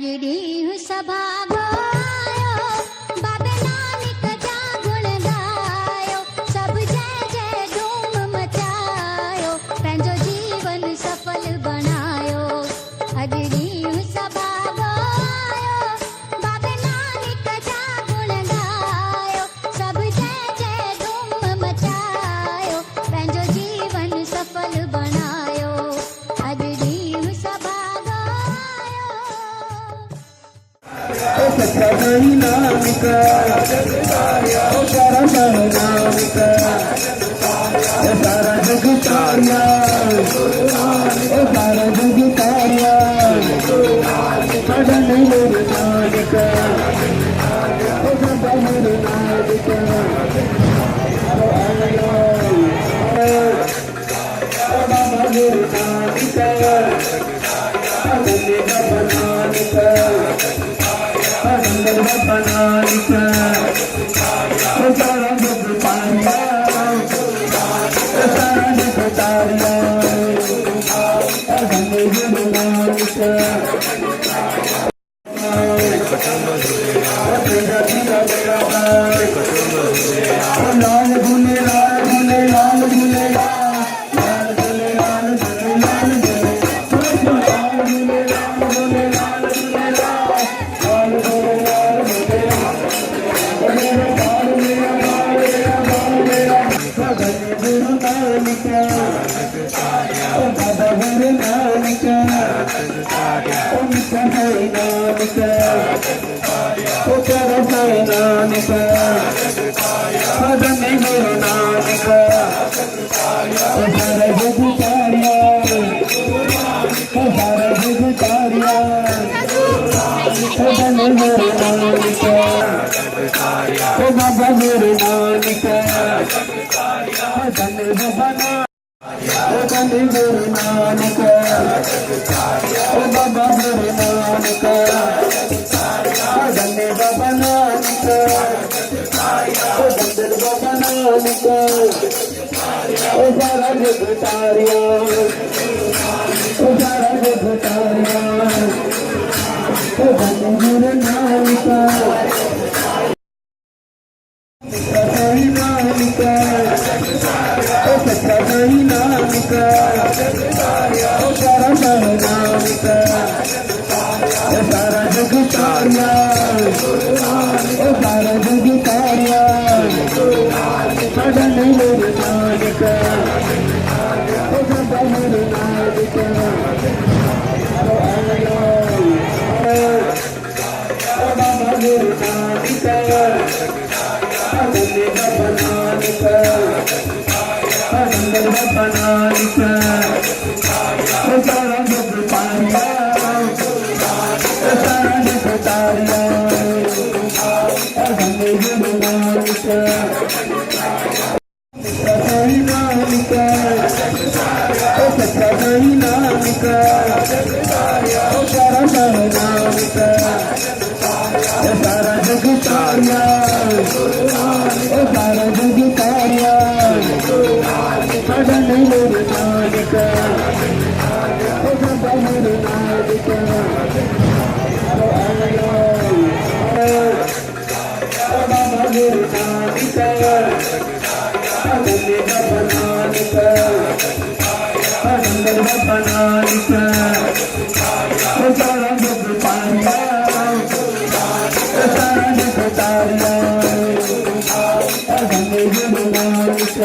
अजड़ी सभा गायो बाबे नानक जा गुण गायो सब जय जय धूम मचायो पंहिंजो जीवन सफल बनायो अजड़ी सभा गायो बाबे नानक जा गुण गायो सब जय जय धूम मचायो पंहिंजो जीवन सफल बनायो अजड़ी सभा सच्चा साई नाम का ओ सारा सारा नाम का ओ सारा जग तारिया ओ सारा जग तारिया साडा नहीं मेरे नाम का ओ साडा मेरे नाम का ओ बाबा मेरे नाम का अगले बाबा नाम का बनानिका ओ सारा जग तारिया ओ सारा जग तारिया अगले गुरु नानक लाल गुने लाल गुने लाल गुने लाल गुने लाल गुने लाल गुने लाल गुने लाल गुने लाल गुरु नानक ओ बाबा गुरु नानक ओ मिठा साई नानक ओ प्यारा साई नानक भजन गुरु नानक ओ सारा जग तारिया ओ सारा जग तारिया भजन गुरु नानक ओ बाबा गुरु नानक भजन बना ओ बने गुरु नानक ओ बाबा गुरु नानक भजन बाबा नानक ओ बंदर बाबा नानक ओ सारा जग तारिया ओ सारा जग तारिया ओ बने गुरु नानक साई नानक ओ सच्चा साई नानक ओ सारा सारा नानक ओ सारा जग तारिया ओ सारा जग तारिया साडा नहीं मेरे नानक ओ साडा मेरे नानक ओ बाबा मेरे नानक अगले बाबा नानक अगले बाबा नानक ओ सारा जग तारिया ओ सारा जग तारिया अगले गुरु नानक साई नानक ओ सच्चा साई नानक ओ सारा सारा नानक ओ सारा जग तारिया ओ सारा जग तारिया साडा नहीं मेरे नानक ओ साडा मेरे नानक ओ बाबा मेरे नानक अगले बाबा नानक अगले बाबा नानक ओ सारा जग तारिया ओ सारा जग तारिया अगले गुरु नानक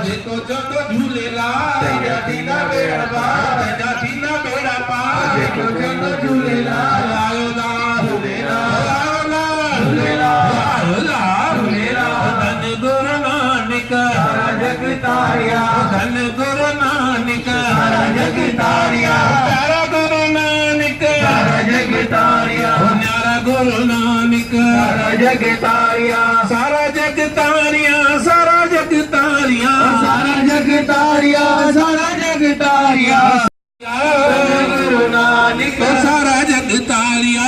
जितो जतो झूलेलाल जाती ना बेड़ा पार जाती ना बेड़ा पार जितो जतो झूलेलाल आयो दा झूलेलाल आयो दा झूलेलाल आयो दा झूलेलाल धन गुरु नानक सारा जग तारिया धन गुरु नानक सारा जग तारिया प्यारा गुरु नानक सारा जग तारिया प्यारा गुरु नानक सारा जग तारिया सारा जग तारिया सारा जग तारिया सारा जग तारिया सारा जग तारिया गुरु नानक सारा जग तारिया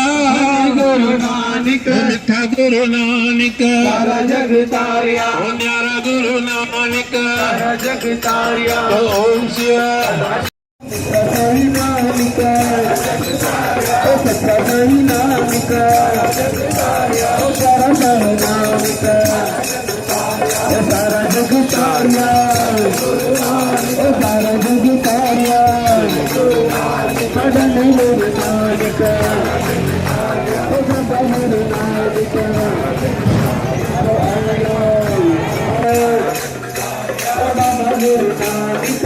गुरु नानक मिठा गुरु नानक सारा जग तारिया ओ न्यारा गुरु नानक सारा जग तारिया ओम शिव सच्चाई नानक ओ सच्चाई नानक ओ सारा नानक ओ सारा जग तारिया ओ सारा जग तारिया साडा नहीं मेरे नानक ओ साडा मेरे नानक ओ आयो ओ बाबा मेरे नानक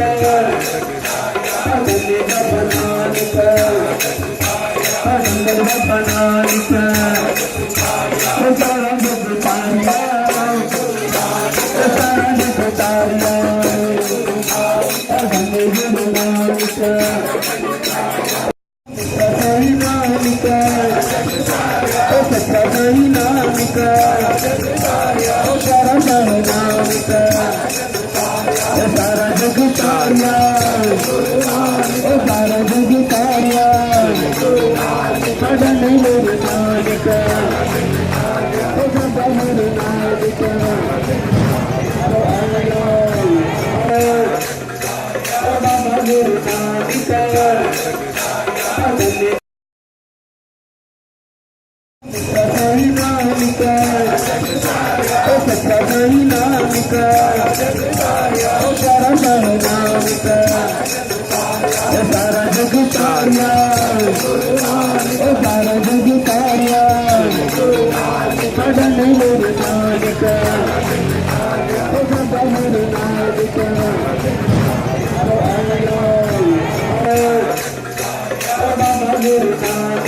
सारा जग तारिया ओ सारा जग तारिया साडा नहीं मेरे नानक ओ साडा मेरे नानक ओ आयो ओ बाबा मेरे नानक सच्चाई नानक ओ सच्चाई नानक ओ सारा नानक ओ सारा जग तारिया ओ सारा जग तारिया साडा नहीं मेरे नानक ओ साडा मेरे नानक ओ आयो ओ बाबा मेरे नानक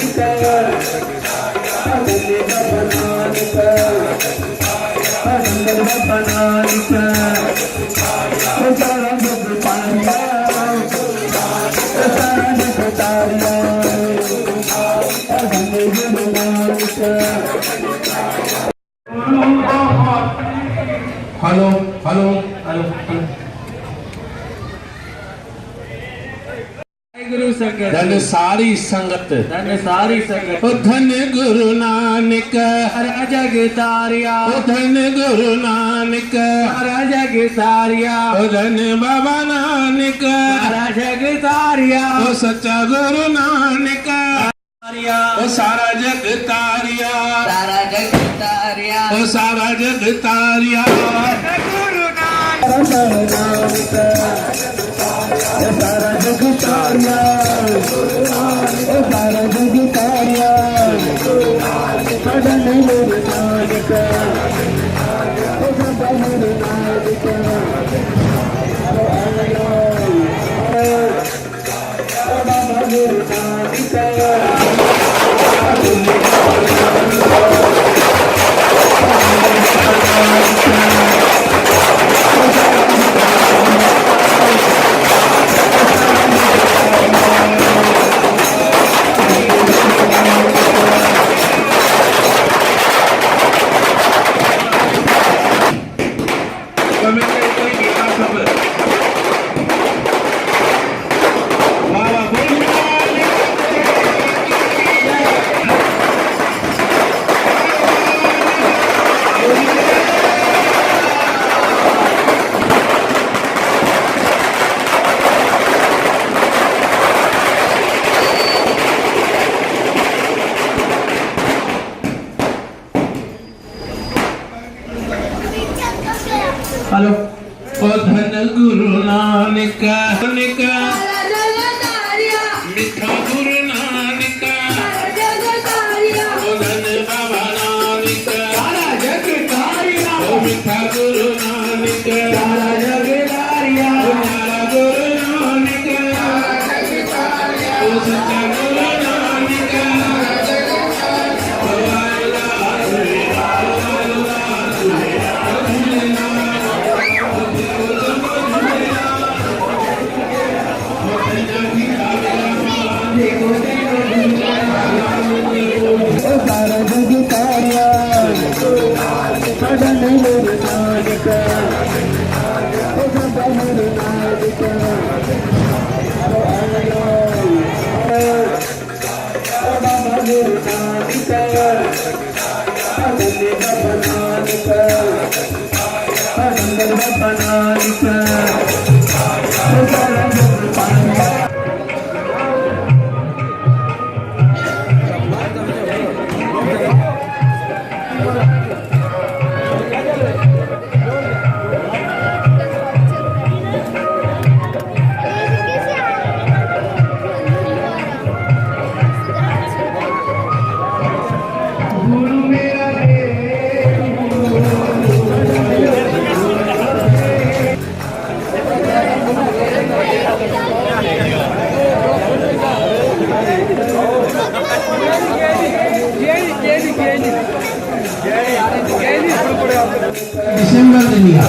हेलो हेलो हेलो गुरु संगत धन सारी संगत धन सारी संगत ओ धन गुरु नानक हर जग तारिया ओ धन गुरु नानक हर जग तारिया ओ धन बाबा नानक हर जग तारिया ओ सच्चा गुरु नानक तारिया ओ सारा जग तारिया सारा जग तारिया ओ सारा जग तारिया गुरु नानक सारा जग तारिया ओ सारा जग तारिया साडा नहीं मेरे नानक ओ साडा मेरे नानक ओ आयो ओ बाबा मेरे नानक हेलो ओ धन गुरु नानक नानक मिठा गुरु नानक ओ धन बाबा नानक सारा जग तारिया ओ मिठा गुरु नानक सारा जग तारिया ओ न्यारा गुरु नानक ओ सच्चा गुरु नानक ओ डिसेंबर दिनिया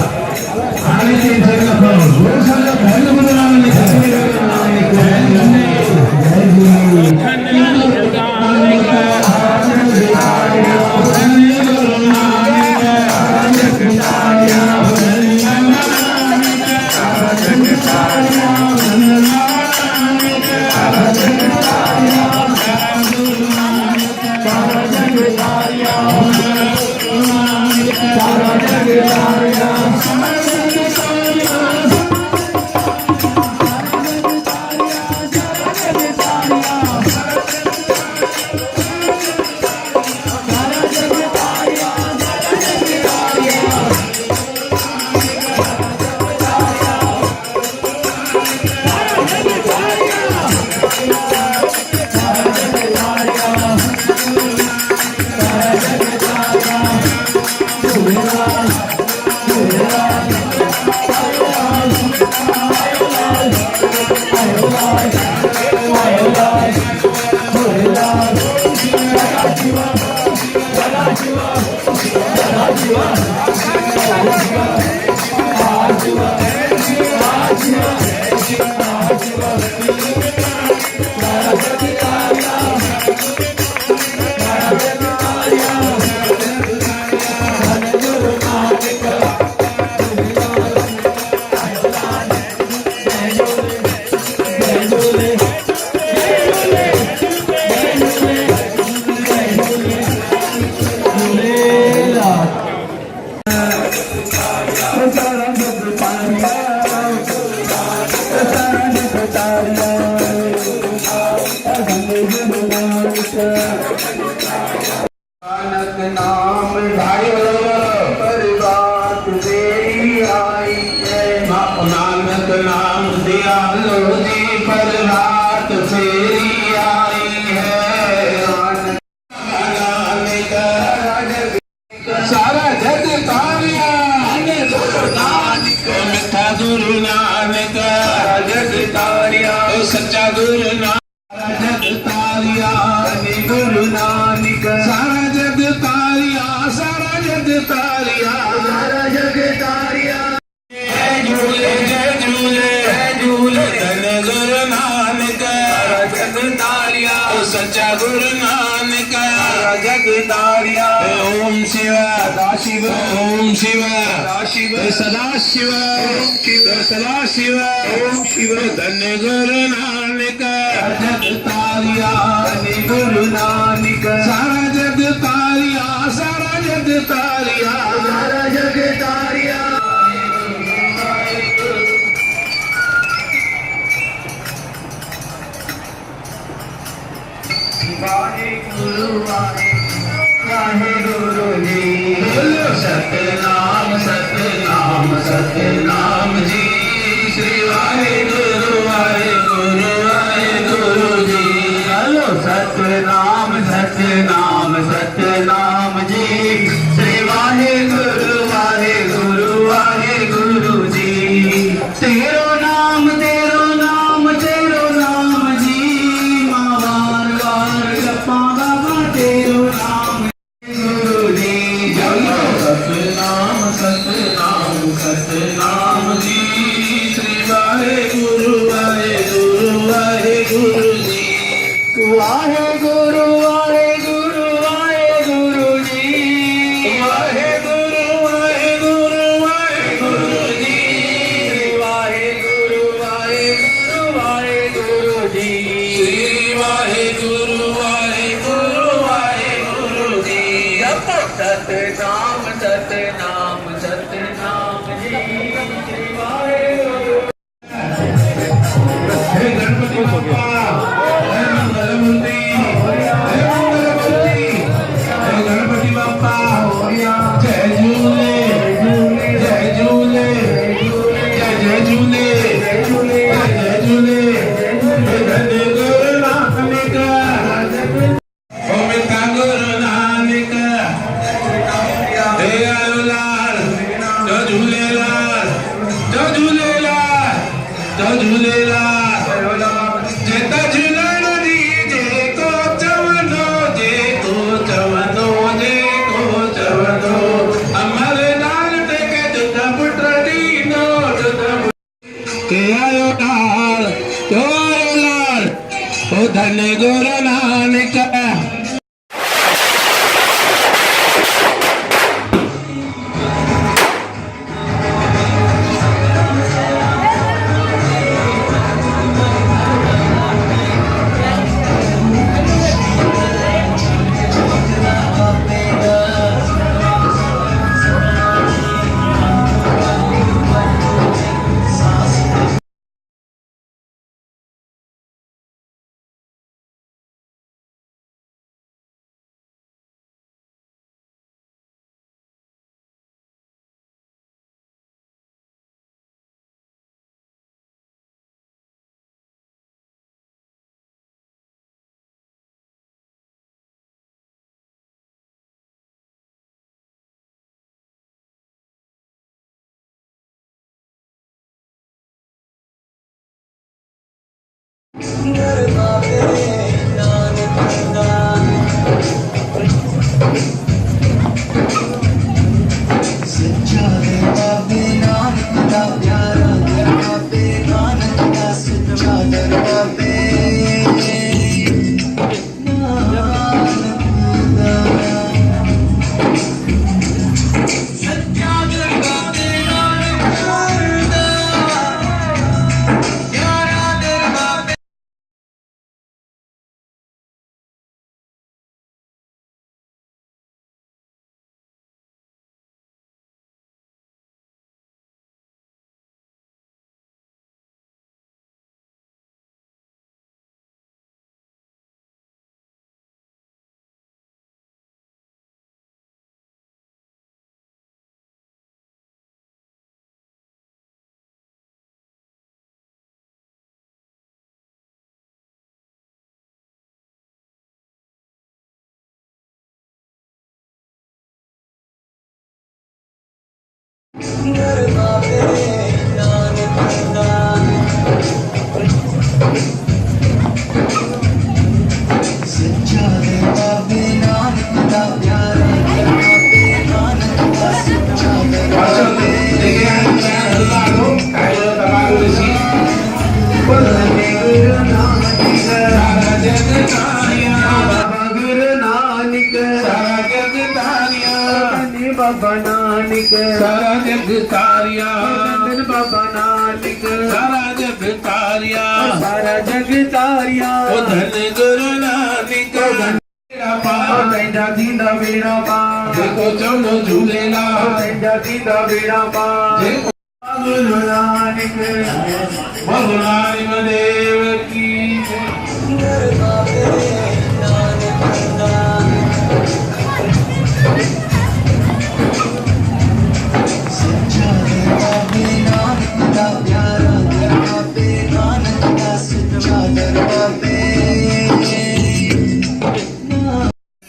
आने के जगह पर रोज हम लोग घर में बनाने नानक नाम पर बात तेरी आई है। नानक नाम दिया लो जी पर रात फेरी आई है। नानक सारा जग तारिया मिठा गुरु नानक जग तारिया सच्चा गुरु नानक जग तारिया गुरु नानक सारा जग तारिया सारा जग तारिया सारा जग तारिया जय झूले जय झूले जय झूले धन गुरु नानक जग तारिया सच्चा गुरु नानक जग तारिया ओम शिव सदाशिव ओम शिव सदाशिव सदा शिव सदा शिव ओम शिव धन गुरु नानक जग तारिया गुरु नानक सारा जग तारिया सारा जग तारिया सारा जग तारिया वाहेगुरु वाहेगुरु जी सतनाम सतनाम सतनाम जी श्री वाहेगुरु वाहेगुरु वाहेगुरु जी हेलो सतनाम सतनाम सतनाम जी श्री वाहेगुरु वाहेगुरु वाहेगुरु जी तेरो नाम तेरो नाम तेरो नाम जी मां बार बार जपा बाबा तेरो नाम गुरु जी बोलो सतनाम सतनाम सतनाम जी श्री वाहेगुरु वाहेगुरु वाहेगुरु जी वाहेगुरु वाहेगुरु वाहेगुरु जी ਸਤਨਾਮ ਸਤਨਾਮ ਸਤਨਾਮ ਜੀ ਵਾਹਿਗੁਰੂ हे गणपति बप्पा हे मंगलमूर्ति हे मंगलमूर्ति हे गणपति बप्पा जय झूले जय झूले जय झूले जय झूले हे धन्य गुरु नानक गोविंद गुरु नानक हे आयोलाल जय झूलेलाल जय झूलेलाल जय झूलेलाल जेता झूलण दी जेको चवंदो अमरनाथ ते के जुद पुट दीनो के आयो लाल ओ धन्य गुरु नानक बाबा नानक सारा जग तारिया बाबा नानक सारा जग तारिया सारा जग तारिया ओ धन गुरु नानक मेरा पार तैजा दीदा बेड़ा पार देखो चलो झूलेला तैजा दीदा बेड़ा पार देखो गुरु नानक भगवान देव की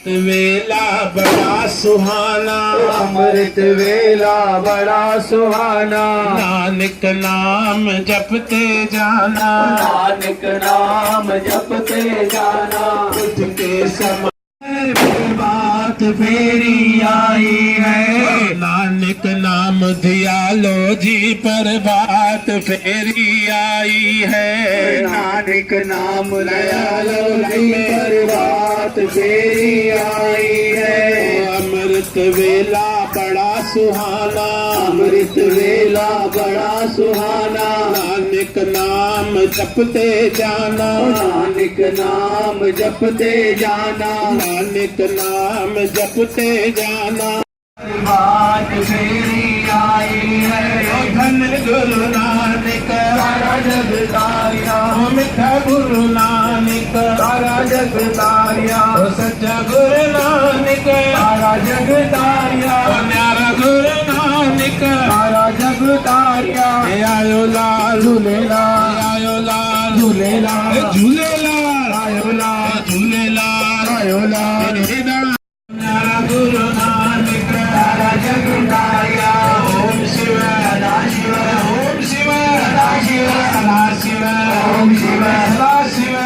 वेला बड़ा सुहाना अमृत वेला बड़ा सुहाना नानक नाम जपते जाना नानक नाम जपते जाना उठ के समय बात फेरी आई है नानक नाम दिया लो जी पर बात फेरी आई है नानक नाम दयालो जी पर बात फेरी आई है अमर अमृत वेला बड़ा सुहाना, अमृत वेला बड़ा सुहाना, नानक नाम जपते जाना, नानक नाम जपते जाना, नानक नाम जपते जाना। बात फेरी आई है, धन गुरु नानक सारा जग तारिया, मिठा गुरु नानक सारा जग तारिया, सच्चा गुरु नानक सारा जग तारिया, न्यारा गुरु नानक सारा जग तारिया। आयो लाल झूलेलाल आयो लाल झूलेलाल झूलेलाल आयो लाल झूलेलाल आयो लाल, न्यारा गुरु नानक सारा जग तारिया। ओम शिव सदा शिव ओम शिव सदा शिव सदा शिव ओम शिव सदा शिव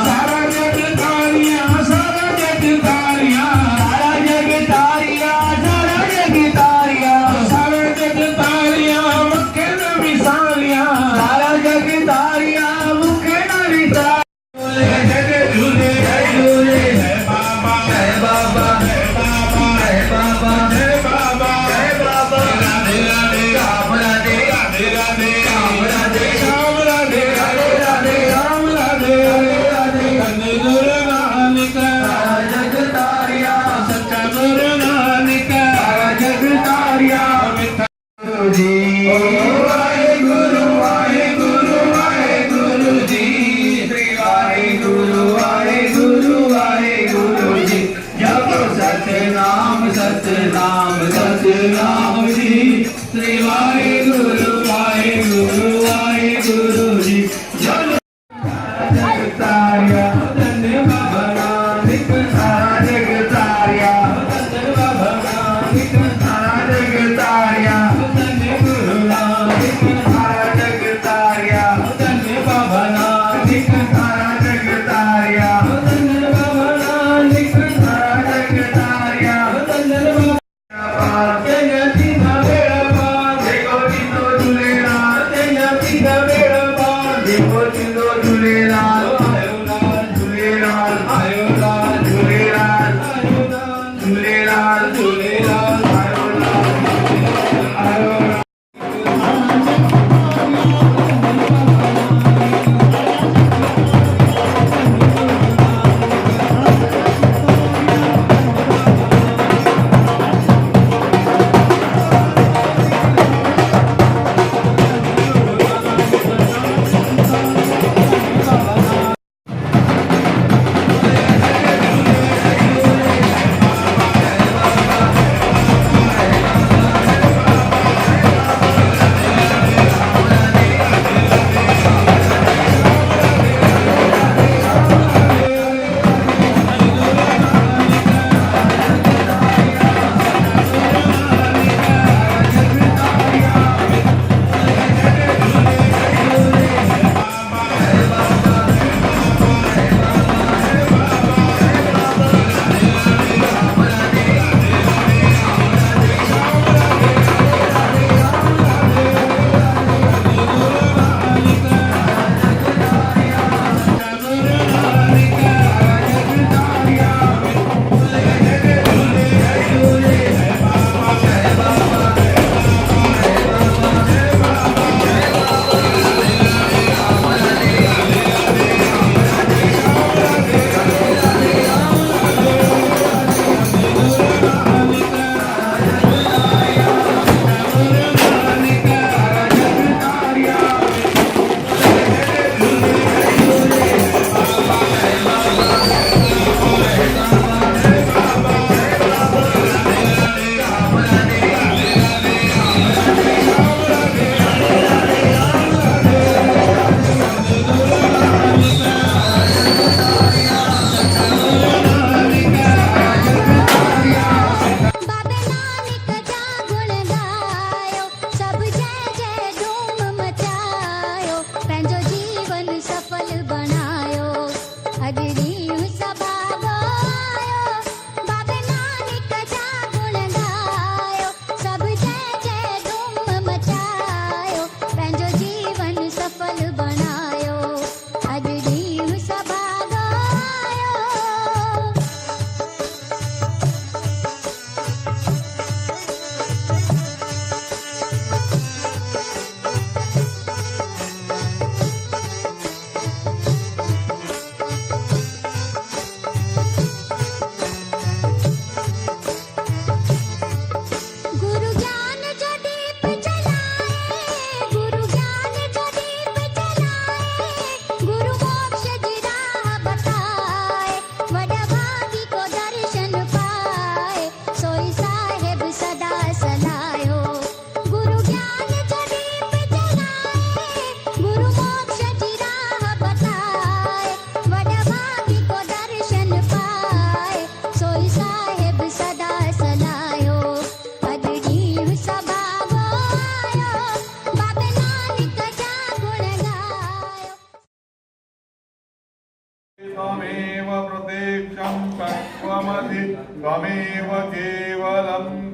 सारा जग तारिया सारा जग तारिया सारा जग तारिया, सारा जग तारिया, सारा जग तारिया मक्के न मिसालिया सारा जग तारिया, मुखे नारी जग झूले झूले जय बाबा जय बाबा जय बाबा जय बाबा जय बाबा जय बाबा, राधे राधे राम राधे राधे राधे राम राधे श्याम राधे राधे राधे राम राधे राधे, धन गुरु नानक सारा जग तारिया, सच्चा गुरु नानक सारा जग तारिया। मिठा गुरु जी वाहेगुरु वाहेगुरु वाहेगुरु जी, श्री वाहेगुरु वाहेगुरु वाहेगुरु जी, जपो सतनाम सतनाम सतनाम जी, श्री वाहेगुरु वाहेगुरु वाहेगुरु जी। जप जग तारिया धन्य बाबा नानक, सारा जग तारिया धन्य बाबा नानक, सारा जग तारिया, धन्य गुरु नानक, सारा जग तारिया, धन्य बाबा नानक, सारा जग तारिया, धन्य बाबा नानक, सारा जग तारिया, धन्य बाबा जगती बेड़ा पार, देखो चिंतो झूलेलाल, जगती बेड़ा पार, देखो चिंतो झूलेलाल, आयो लाल झूलेलाल, आयो लाल झूलेलाल, आयो लाल झूलेलाल, झूलेलाल आयो लाल, आयो लाल।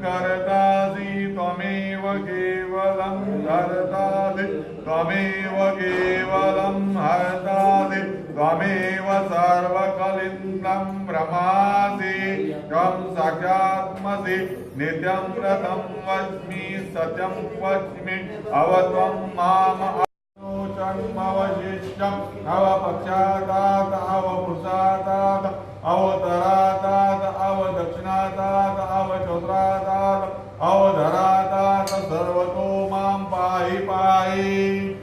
कर्तासि त्वमेव केवलं कर्तासि त्वमेव केवलं हर्तासि त्वमेव सर्वकलिन्दं ब्रह्मासि त्वं साक्षात्मसि नित्यं रतं वच्मि सत्यं वच्मि अवत्वं माम अवशिष्टम् अवपक्षातात् अवपुरुषातात् अवतरातात् अवदक्षिणातात् अवचोत्रातात् अवधरातात् सर्वतो मां पाहि पाहि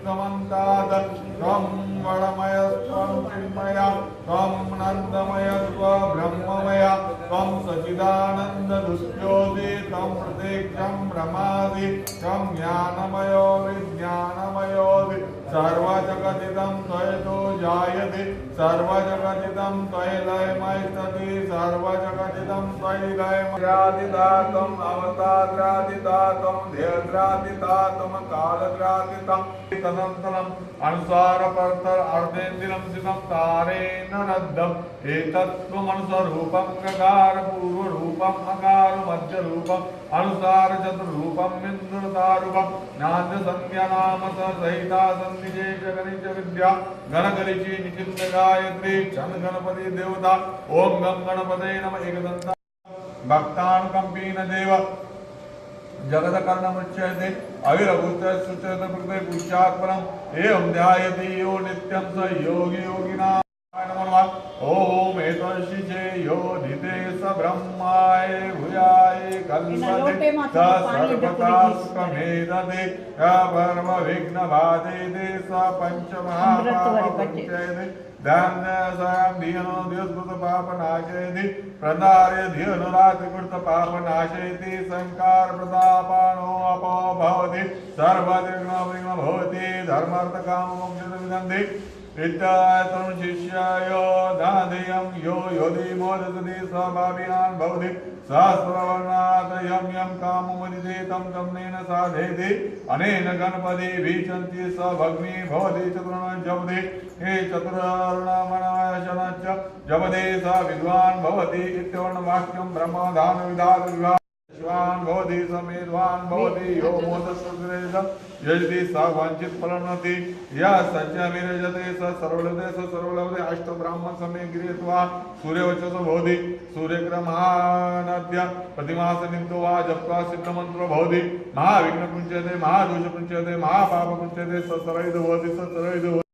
समन्तात् त्वं वरमयस्त्वं चिन्मय त्वं नन्दमयस्त्वं ब्रह्ममय त्वं सच्चिदानन्ददुष्योऽसि त्वं प्रत्यक्षं ब्रह्मासि त्वं ज्ञानमयो विज्ञानमयोऽसि सर्वजगदिदं त्वयतो जायते सर्वजगदिदं त्वयलयमयस्तति सर्वजगदिदं त्वयलयमयादिदातं अवताद्रादिदातं ध्येयद्रादिदातं कालद्रादितं तदन्तरम् अनुसारपर्तर अर्धेन्द्रियं सितं तारेण रद्धम् एतत्त्वमनुसरूपं गकार पूर्वरूपम् अकार मध्यरूपम् अनुसार चतुर्रूपम् इन्द्रतारूपम् ज्ञानसंज्ञानाम सहिता सन्निजेश गणित विद्या गणगलिची निचित गायत्री छंद गणपति देवता ओम गम गणपते नमः एकदंता भक्तानुकंपीन देव जगत कर्णमुच्यते अविरभूत सुचरित प्रकृते पुष्यात्परम् एवं ध्यायति यो नित्यं स योगी योगिनां ओम एतश्चिचे यो धिते स ब्रह्माय भूयाय कल्पते स सर्वथा सुखमेदते परम विघ्न बाधेते स पंचमहापापमुच्यते दान्यसां धियनो दिवसकृत पापनाशयति प्रदार्य धियनो रात्रिकृत पापनाशयति संकार प्रतापानो अपो भवति सर्वविघ्न भवति धर्मार्थकाममोक्षं विदन्ति इत्यात्मं शिष्यायो दादेयं यो योधि मोदसति स्वाभाविनान् भवति सहस्रवर्णात् यं यं काममुदिते तं तम्नेन साधयति अनेन गणपति भीषन्ति स भग्नि भवति चतुर्णं जपति हे चतुर्वर्णमनाशनश्च जपति स विद्वान् भवति इत्यवर्णवाक्यं ब्रह्मदान विधान विभाग शिवान् भवति समेध्वान् भवति यो मोदस्सुरेश यजति स वाञ्छित फलमति यः सत्यमिरजते स सर्वलभते स सर्वलभते अष्टब्राह्मण समे गृहीत्वा सूर्यवचसो भवति सूर्यग्रहानद्य प्रतिमास नित्यो वा जप्त्वा सिद्धमन्त्रो भवति महाविघ्न पुञ्चते महादोष पुञ्चते महापाप पुञ्चते स सर्वैः भवति स सर्वैः भवति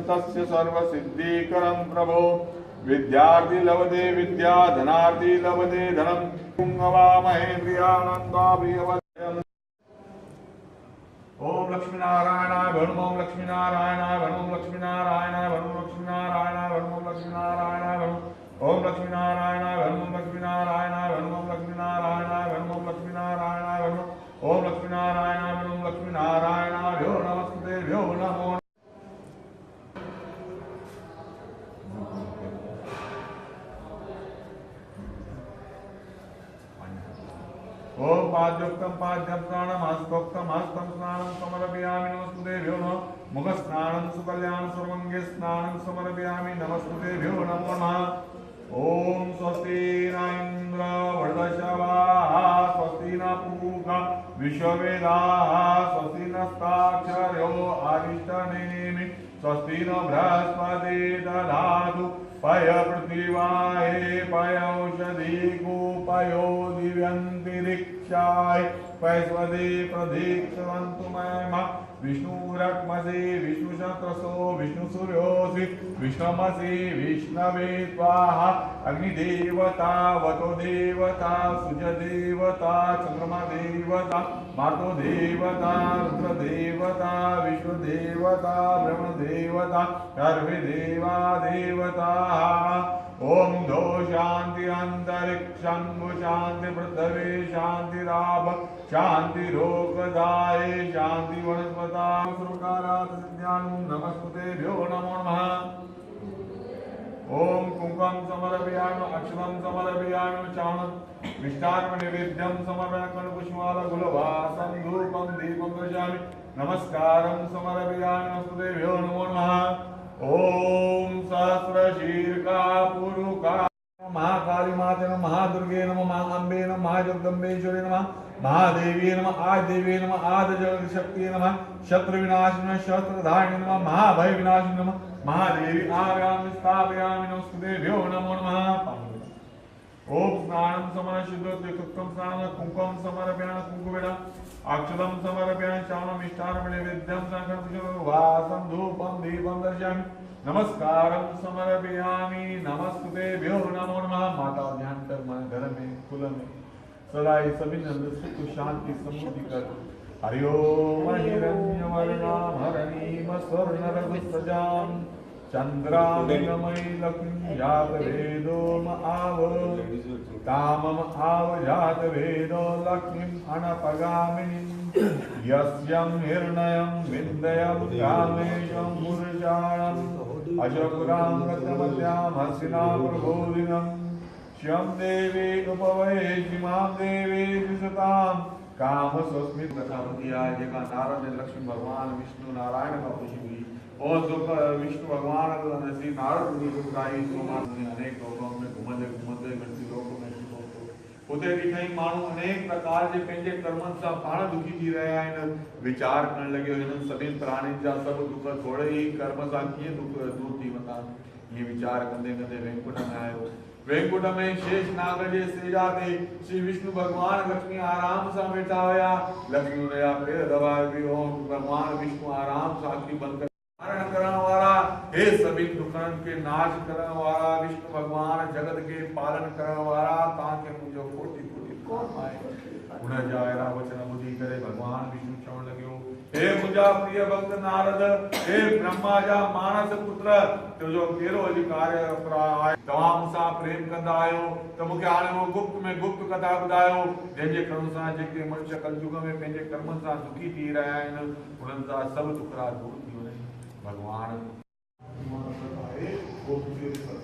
तस्य सर्वसिद्धिकरं प्रभो विद्यार्थी लभते विद्या धनार्थी लभते धनं पुंगवामहे प्रियानन्दा प्रियवद्यम् ओम लक्ष्मीनारायणाय वरुण ओम लक्ष्मीनारायणाय वरुण ओम लक्ष्मीनारायणाय वरुण लक्ष्मीनारायणाय वरुण ओम लक्ष्मीनारायणाय वरुण ओम लक्ष्मीनारायणाय वरुण ओम लक्ष्मीनारायणाय वरुण ओम लक्ष्मीनारायणाय वरुण ओम लक्ष्मीनारायणाय वरुण ओम लक्ष्मीनारायणाय वरुण लक्ष्मीनारायणाय भ्यो नमस्ते भ्यो नमो ओम पाद्योक्तं पाद्यं स्नानं हस्तोक्तं हस्तं स्नानं समर्पयामि नमस्तेभ्यो नमः मुखस्नानं सुकल्याण सर्वंगे स्नानं समर्पयामि नमस्तेभ्यो नमो नमः ओम स्वस्ति न इंद्र वृद्धशवाः स्वस्ति न पूषा विश्ववेदाः स्वस्ति नस्ताक्षर्यो अरिष्टनेमि स्वस्ति न बृहस्पति दधातु पय पृथिवाय पय औषधि गोपयो दिव्यंतिरिक्षाय पैस्वदे प्रदीक्षवन्तु मयमा विष्णुरक्मसि विष्णुशत्रसो विष्णुसूर्योऽसि विष्णमसि विष्णवे स्वाहा अग्निदेवता वतो देवता सुजदेवता चन्द्रमादेवता मातोदेवता रुद्रदेवता विश्वदेवता ब्रह्मदेवता सर्वेदेवा देवताः ओम दो शांति अंतरिक्षं शांति पृथ्वी शांति राभ शांति रोगदाय शांति वनस्पता सुरकारात् सिद्ध्यां नमस्ते भ्यो नमो नमः धूपं समर्पयामि अक्षतं समर्पयामि चाणं मिष्टान्नं नैवेद्यं समर्पयामि पुष्पमालागुलवासं धूपं दीपं दर्शयामि नमस्कारं समर्पयामि नमस्तेभ्यो नमो नमः ओम सहस्रशीर्षा पुरुषा महाकाली माते नमः महादुर्गे नमः महाअंबे नमः महाजगदम्बेश्वरी नमः महादेवी नमः आदिदेवी नमः आदिजगदशक्ति नमः शत्रुविनाशिनी शस्त्रधारिणी नमः महाभय विनाशिनी नमः महादेवी आव्यामि स्थापयामि नमस्तेभ्यो नमो नमः ओम स्नानं समर्पयित्वा स्नानं कुंकुमं समर्पयामि कुंकुमेन अक्षतं समर्पयामि चामं मिष्टान्नं नैवेद्यं समर्पयामि वासं धूपं दीपं दर्शयामि नमस्कारं समर्पयामि नमस्तेभ्यो नमो नमः माता ध्यान कर मन घर में कुल में सदा ही सभी नंद सुख शांति समृद्धि कर हरि ओम हिरण्यवर्णाभरणीम स्वर्णरघुसजां चंद्रामिलमयी लक्ष्मी जात वेदो आव कामम आव जात वेदो लक्ष्मीं अनपगामिनीं यस्यं हिरण्यं विन्दयं कामेशं पुरुषाणम् अशोकरां रत्नमद्यां हसिनां प्रबोधिनं श्यं देवी उपवैशिमां देवी विसतां काम स्वस्मित प्रजापति आय जेका नारद लक्ष्मी भगवान विष्णु नारायण का खुशी हुई और जो विष्णु भगवान श्री नारद मुनि को गाई अनेक लोकों में घुमंदे घुमंदे गणती लोकों में उते ॾिठई माण्हू अनेक प्रकार जे पंहिंजे कर्मनि सां पाण दुखी थी रहिया आहिनि वीचार करण लॻियो हिननि सभिनि प्राणियुनि जा सभु दुख थोरे ई कर्म सां कीअं दुख दूर थी वेंदा ईअं वीचार कंदे कंदे वैकुंठ में आयो वैकुंठ में शेष नाग जे सेजा ते श्री विष्णु भगवान लक्ष्मी आराम सां वेठा हुया लक्ष्मी हुनजा पेर दबाए पियो भगवान विष्णु आराम सां अखी बंदि करण वाला हे सभी दुखन के नाश करण वाला विष्णु भगवान जगत के पालन करण वाला ताके मुझो कोटि कोटि प्रणाम आए उन जायरा वचन बुद्धि करे भगवान विष्णु चवण लग्यो हे मुझा प्रिय भक्त नारद हे ब्रह्मा जा मानस पुत्र तुझो केरो अधिकार आहे तव्हां मूंसां प्रेम कंदा आहियो त मूंखे हाणे वो गुप्त में गुप्त कथा ॿुधायो जंहिंजे करण सां जेके मनुष्य कलयुग में पंहिंजे कर्मनि सां दुखी थी रहिया आहिनि उन्हनि सां सभु दुखड़ा दूर थी वञे भगवान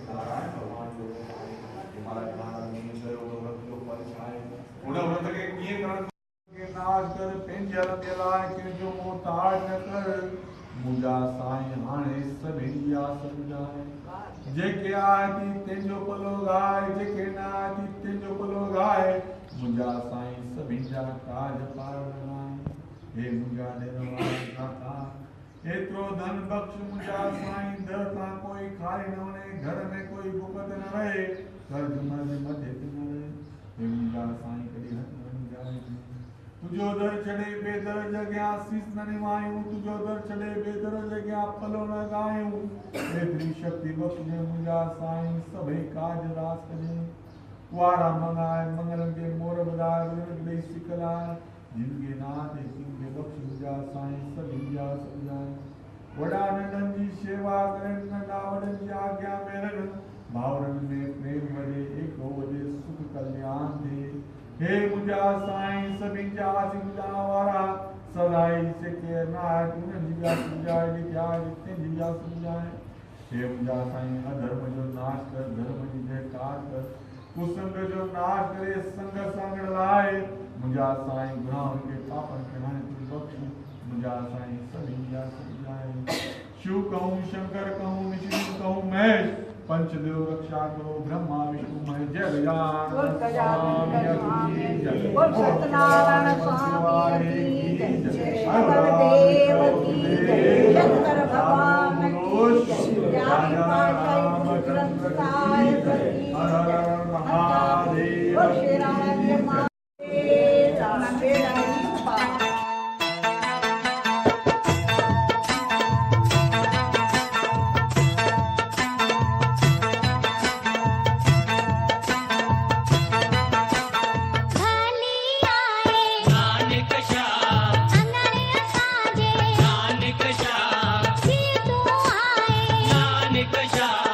नारायण भगवान जो हमारा नारायण नहीं है वो व्रत जो फल छाए उन व्रत के किए करण के नाश कर पेंजर दिलाए के जो मोताज न कर मुजा साईं हाणे सभिया समझाए जेके आती तेजो पलो गाए जेके ना आती तेजो पलो गाए मुजा साईं सभिया काज पार बनाए हे मुजा निर्वाण दाता एतरो धन बख्श मुझा साईं दर ता कोई खाली न वने घर में कोई भुखत न रहे कर्ज मर्ज मथे न रहे हे मुझा साईं कदी हथ न जाए तुझो दर चढ़े बेदर जग्या शीस न निवायूं तुझो दर चढ़े बेदर जग्या पलो न गायूं एतरी शक्ति बख्श ने मुझा साईं सभे काज रास करे कुआरा मंगाए मंगल के मोर बदाए दे सिकलाए जिनके नाथ जिनके बख्श मुझा साईं सभिया समझाए वड़ा नंदन जी सेवा करें नंदा वड़न जी आज्ञा मेरन भावरन में प्रेम वजे एक वजे सुख कल्याण दे हे मुझा साईं सभिया सिंजा वारा सदाई से के नाथ उन जिया समझाए लिखा जितने जिया समझाए हे मुझा साईं अधर्म जो नाश कर धर्म जी जयकार कर कुसंग जो नाश करे संग संग लाए मुझा साईं गुनाहों के पापन कढ़ाए तू बख्श मुझा साईं सभिया समझाए शिव कहूँ शंकर कहूँ विष्णु कहूँ महेश पंचदेव रक्षा करो ब्रह्मा विष्णु महेश जय गजानन सत्यनारायण स्वामी की जय देव की जय शंकर भगवान की जय महादेव श्री राम नानक शाह